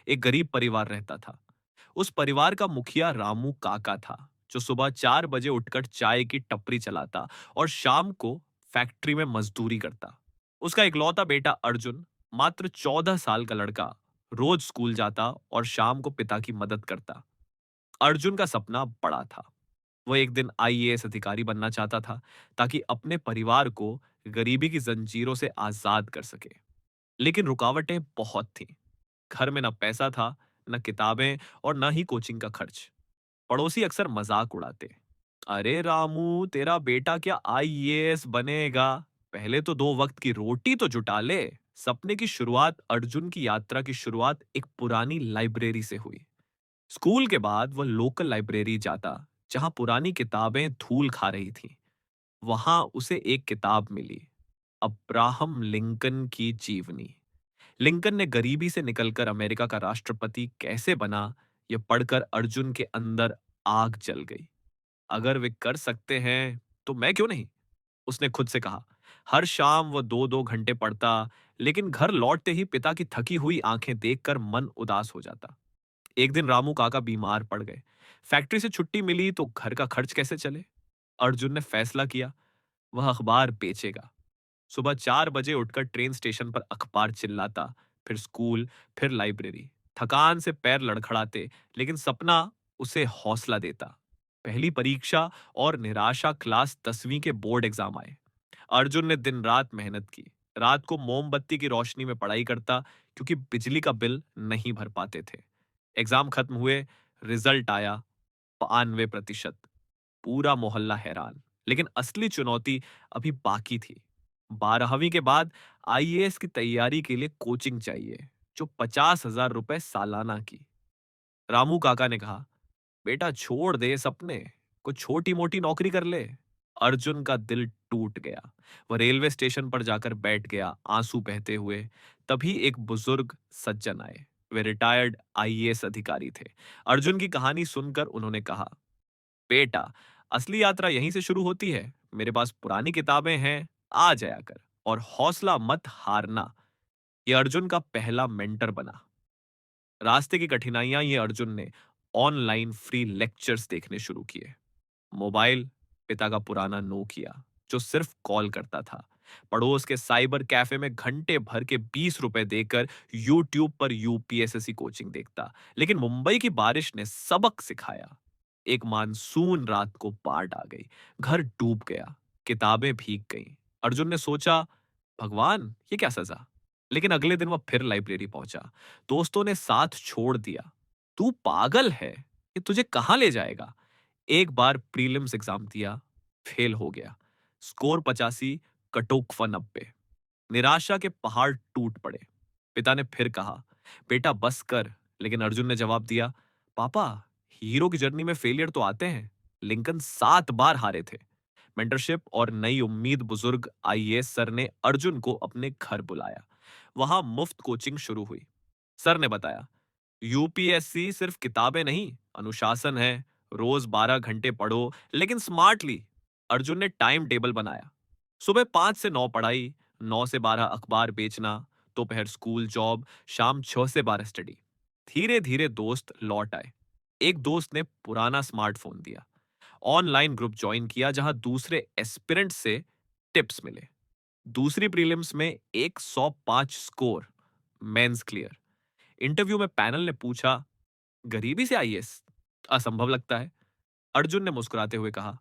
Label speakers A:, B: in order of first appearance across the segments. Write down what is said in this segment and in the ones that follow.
A: एक गरीब परिवार रहता था। उस परिवार का मुखिया रामू काका था, जो सुबह 4 बजे उठकर चाय की टपरी चलाता और शाम को फैक्ट्री में मजदूरी करता। उसका इकलौता बेटा अर्जुन, मात्र 14 साल का लड़का, रोज स्कूल जाता और शाम को पिता की मदद करता। अर्जुन का सपना बड़ा था। वो एक दिन आईएएस अधिकारी बनना चाहता था, ताकि अपने परिवार को गरीबी की जंजीरों से आजाद कर सके। लेकिन रुकावटें बहुत थीं। घर में न पैसा था, न किताबें और न ही कोचिंग का खर्च। पड़ोसी अक्सर मजाक उड़ाते, अरे रामू, तेरा बेटा क्या आईएएस बनेगा? पहले तो 2 वक्त की रोटी तो जुटा ले। सपने की शुरुआत, अर्जुन की यात्रा की शुरुआत एक पुरानी लाइब्रेरी से हुई। स्कूल के बाद वह लोकल लाइब्रेरी जाता, जहां पुरानी किताबें धूल खा रही थीं। वहां उसे एक किताब मिली, अब्राहम लिंकन की जीवनी। लिंकन ने गरीबी से निकलकर अमेरिका का राष्ट्रपति कैसे बना, यह पढ़कर अर्जुन के अंदर आग जल गई। अगर वे कर सकते हैं, तो मैं क्यों नहीं? उसने खुद से कहा। हर शाम वह 2-2 घंटे पढ़ता, लेकिन घर लौटते ही पिता की थकी हुई आंखें देखकर मन उदास हो जाता। एक दिन रामू काका बीमार पड़ गए। फैक्ट्री से छुट्टी मिली तो घर का खर्च कैसे चले? अर्जुन ने फैसला किया, वह अखबार बेचेगा। सुबह 4 बजे उठकर ट्रेन स्टेशन पर अखबार चिल्लाता, फिर स्कूल, फिर लाइब्रेरी। थकान से पैर लड़खड़ाते, लेकिन सपना उसे हौसला देता। पहली परीक्षा और निराशा, क्लास 10वीं के बोर्ड एग्जाम आए। अर्जुन ने दिन रात मेहनत की। रात को मोमबत्ती की रोशनी में पढ़ाई करता, क्योंकि बिजली का बिल नहीं भर पाते थे। एग्जाम खत्म हुए, रिजल्ट आया, 92%। पूरा मोहल्ला हैरान। लेकिन असली चुनौती अभी बाकी थी। 12वीं के बाद आईएएस की तैयारी के लिए कोचिंग चाहिए, जो 50,000 रुपए सालाना की। रामू काका ने कहा, बेटा छोड़ दे सपने, कुछ छोटी मोटी नौकरी कर ले। अर्जुन का दिल टूट गया। वह रेलवे स्टेशन पर जाकर बैठ गया, आंसू बहते हुए। तभी एक बुजुर्ग सज्जन आए। वे रिटायर्ड आईएएस अधिकारी थे। अर्जुन की कहानी सुनकर उन्होंने कहा, बेटा, असली यात्रा यहीं से शुरू होती है। मेरे पास पुरानी किताबें हैं, आ जाया कर और हौसला मत हारना। ये अर्जुन का पहला मेंटर बना। रास्ते की कठिनाइयां ये अर्जुन ने ऑनलाइन फ्री लेक्चर्स देखने शुरू किए। मोबाइल, पिता का पुराना नोकिया, जो सिर्फ कॉल करता था। पड़ोस के साइबर कैफे में घंटे भर के 20 रुपए देकर यूट्यूब पर यूपीएसएससी कोचिंग देखता। लेकिन मुंबई की बारिश ने सबक सिखाया। एक मानसून रात को बाढ़ आ गई, घर डूब गया, किताबें भीग गईं। अर्जुन ने सोचा, भगवान, ये क्या सजा? लेकिन अगले दिन वह फिर लाइब्रेरी पहुंचा। दोस्तों ने साथ छोड़ दिया। तू पागल है, ये तुझे कहां ले जाएगा? एक बार प्रीलिम्स एग्जाम दिया, फेल हो गया। स्कोर 85, कटोकफा 90। निराशा के पहाड़ टूट पड़े। पिता ने फिर कहा, बेटा बस कर। लेकिन अर्जुन ने जवाब दिया, पापा, हीरो की जर्नी में फेलियर तो आते हैं। लिंकन 7 बार हारे थे। मेंटरशिप और नई उम्मीद, बुजुर्ग आईएएस सर ने अर्जुन को अपने घर बुलाया। वहां मुफ्त कोचिंग शुरू हुई। सर ने बताया, यूपीएससी सिर्फ किताबें नहीं, अनुशासन है। रोज 12 घंटे पढ़ो, लेकिन स्मार्टली। अर्जुन ने टाइम टेबल बनाया। सुबह 5 से 9 पढ़ाई, 9 से 12 अखबार बेचना, दोपहर स्कूल जॉब, शाम 6 से 12 स्टडी। धीरे धीरे दोस्त लौट आए। एक दोस्त ने पुराना स्मार्टफोन दिया। ऑनलाइन ग्रुप ज्वाइन किया, जहां दूसरे एस्पिरेंट से टिप्स मिले। दूसरी प्रीलिम्स में 105 स्कोर, मेंस क्लियर। इंटरव्यू में पैनल ने पूछा, गरीबी से आईएएस? असंभव लगता है। अर्जुन ने मुस्कुराते हुए कहा,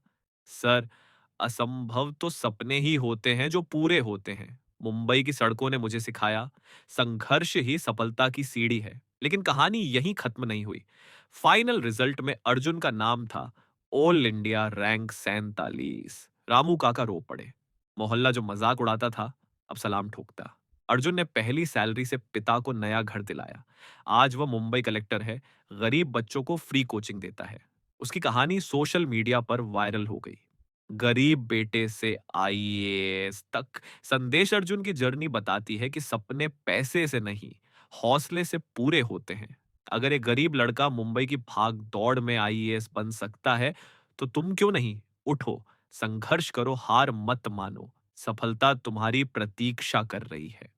A: सर, असंभव तो सपने ही होते हैं जो पूरे होते हैं। मुंबई की सड़कों ने मुझे सिखाया, संघर्ष ही सफलता की सीढ़ी है। लेकिन कहानी यहीं खत्म नहीं हुई। फाइनल रिजल्ट में अर्जुन का नाम था ऑल इंडिया रैंक 47। रामू काका रो पड़े। मोहल्ला जो मजाक उड़ाता था, अब सलाम ठोकता। अर्जुन ने पहली सैलरी से पिता को नया घर दिलाया। आज वह मुंबई कलेक्टर है, गरीब बच्चों को फ्री कोचिंग देता है। उसकी कहानी सोशल मीडिया पर वायरल हो गई। गरीब बेटे से आईएएस तक। संदेश अर्जुन की जर्नी बताती है कि सपने पैसे से नहीं, हौसले से पूरे होते हैं। अगर एक गरीब लड़का मुंबई की भाग दौड़ में आईएएस बन सकता है, तो तुम क्यों नहीं? उठो, संघर्ष करो, हार मत मानो। सफलता तुम्हारी प्रतीक्षा कर रही है।